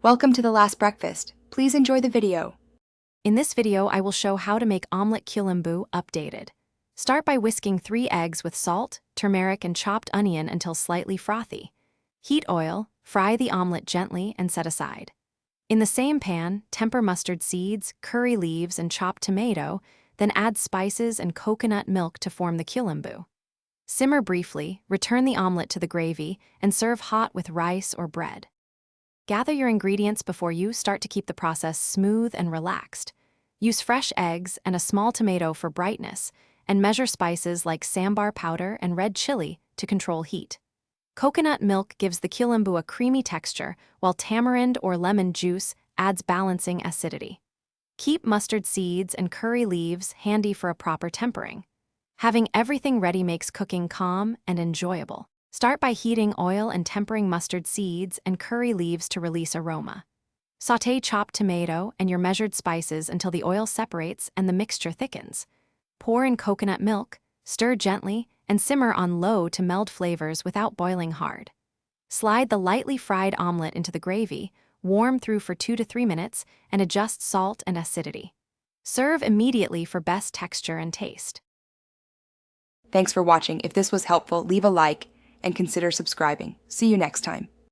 Welcome to the last breakfast. Please enjoy the video. In this video, I will show how to make omelette kulambu updated. Start by whisking 3 eggs with salt, turmeric, and chopped onion until slightly frothy. Heat oil, fry the omelette gently, and set aside. In the same pan, temper mustard seeds, curry leaves, and chopped tomato, then add spices and coconut milk to form the kulambu. Simmer briefly, return the omelette to the gravy, and serve hot with rice or bread. Gather your ingredients before you start to keep the process smooth and relaxed. Use fresh eggs and a small tomato for brightness, and measure spices like sambar powder and red chili to control heat. Coconut milk gives the kulambu a creamy texture, while tamarind or lemon juice adds balancing acidity. Keep mustard seeds and curry leaves handy for a proper tempering. Having everything ready makes cooking calm and enjoyable. Start by heating oil and tempering mustard seeds and curry leaves to release aroma. Sauté chopped tomato and your measured spices until the oil separates and the mixture thickens. Pour in coconut milk, stir gently, and simmer on low to meld flavors without boiling hard. Slide the lightly fried omelette into the gravy, warm through for 2 to 3 minutes, and adjust salt and acidity. Serve immediately for best texture and taste. Thanks for watching. If this was helpful, leave a like and consider subscribing. See you next time.